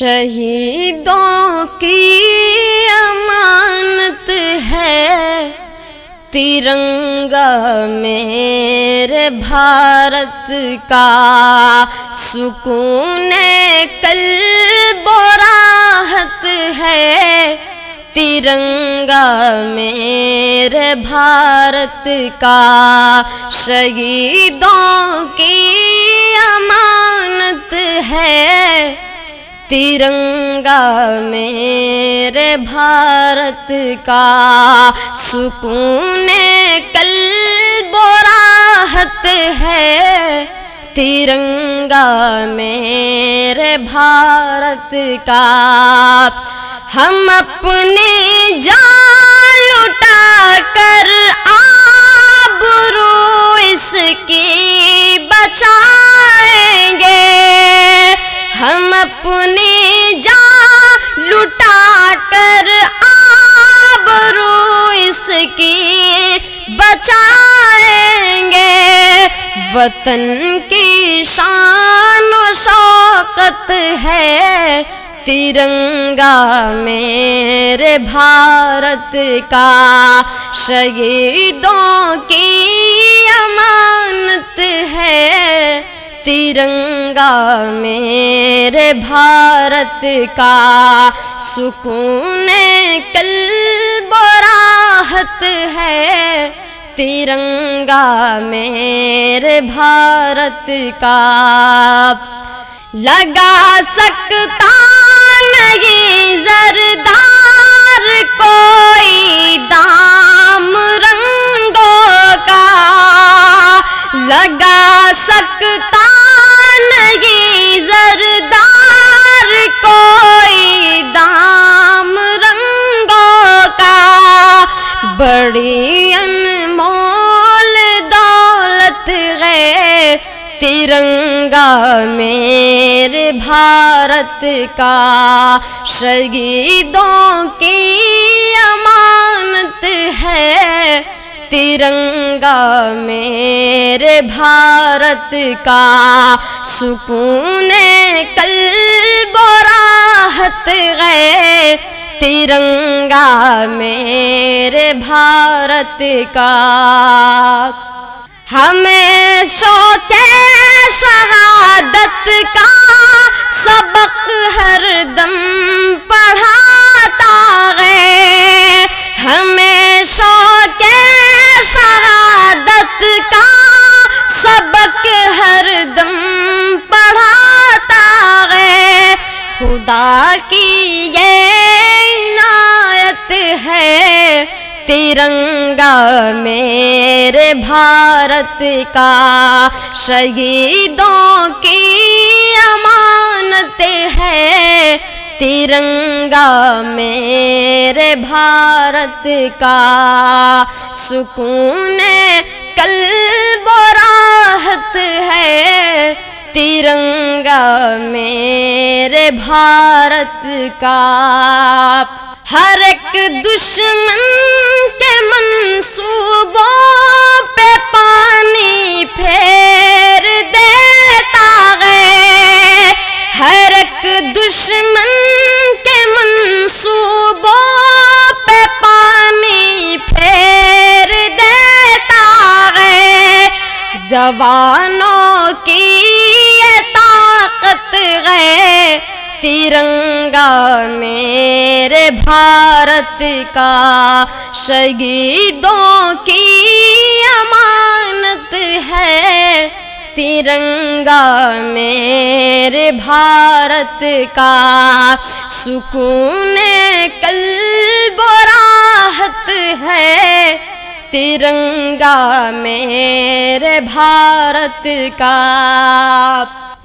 شہیدوں کی امانت ہے ترنگا میرے بھارت کا، سکون قلب و راحت ہے ترنگا میرے بھارت کا، شہیدوں کی امانت ہے ترنگا میرے بھارت کا، سکون قلب و راحت ہے ترنگا میرے بھارت کا۔ ہم اپنی جان لٹا کر آبرو اس کی بچائیں گے، ہم اپنی جان لٹا کر آبرو اس کی بچائیں گے، وطن کی شان و شوکت ہے ترنگا میرے بھارت کا، شہیدوں کی امانت ہے ترنگا میرے بھارت کا، سکون قلب و راحت ہے ترنگا میرے بھارت کا۔ لگا سکتا نہیں زردار کوئی دام رنگوں کا، لگا سکتا نہیں زردار کوئی دام رنگوں کا، بڑی انمول دولت ہے ترنگا میرے بھارت کا، شہیدوں کی امانت ہے ترنگا میرے بھارت کا، سکون قلب و راحت ہے ترنگا میرے بھارت کا۔ ہمیں شوق شہادت کا سبق ہر دم پڑھاتا ہے، ہمیں شوق شہادت کا سبق ہر دم پڑھاتا ہے، خدا کی یہ عنایت ہے ترنگا میرے بھارت کا، شہیدوں کی امانت ہے ترنگا میرے بھارت کا، سکون قلب و راحت ہے ترنگا میرے بھارت کا۔ ہر ایک دشمن کے منصوبوں پہ پانی پھیر دیتا ہے، ہر ایک دشمن کے منصوبوں پہ پانی پھیر دیتا ہے، جوانوں کی یہ طاقت ہے ترنگا میرے بھارت کا، شہیدوں کی امانت ہے ترنگا میرے بھارت کا، سکون قلب و راحت ہے ترنگا میرے بھارت کا۔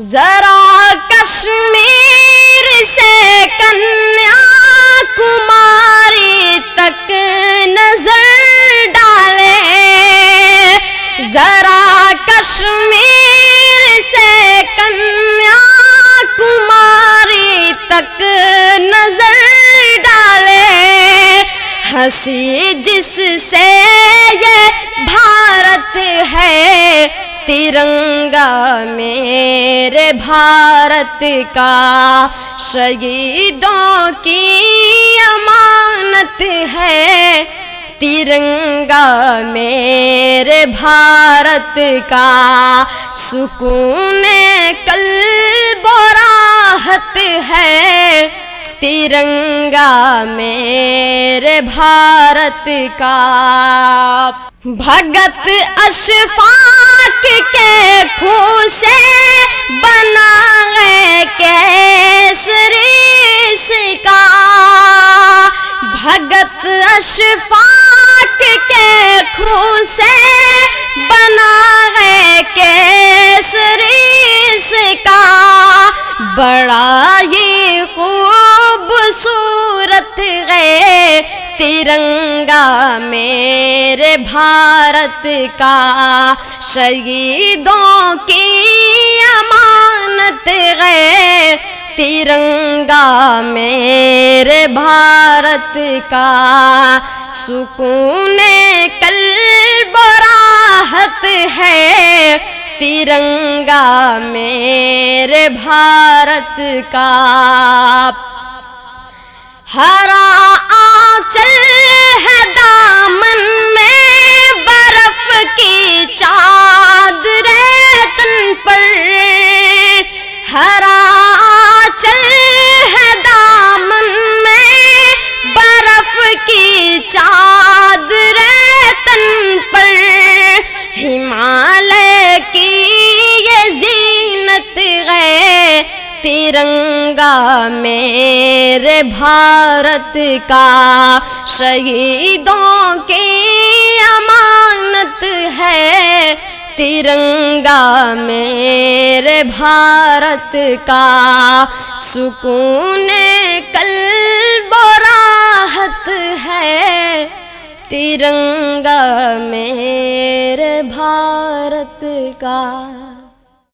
ذرا کشمیر سے کنیا کماری تک نظر ڈالیں، ذرا کشمیر سے کنیا کماری تک نظر ڈالیں، ہنسی جس سے یہ بھارت ہے ترنگا میرے بھارت کا شہیدوں کی امانت ہے، ترنگا میرے بھارت کا سکون قلب و راحت ہے، ترنگا میرے بھارت کا۔ بھگت اشفاق کے خون سے بنا ہے کیسری اس کا، بھگت اشفاق کے خون سے بنا ہے کیسری اس کا، بڑا ہی خوبصورت ہے ترنگا میرے بھارت کا، شہیدوں کی امانت ہے، ترنگا میرے بھارت کا سکون قلب و راحت ہے، ترنگا میرے بھارت کا۔ ہرا آنچل ہے دامن میں برف کی چادر تن پر، ہرا آنچل ہے دامن میں برف کی چادر تن پر، ہمالیہ کی یہ زینت ہے، ترنگا میرے بھارت کا شہیدوں کی امانت ہے، ترنگا میرے بھارت کا سکون قلب و راحت ہے، ترنگا میرے بھارت کا۔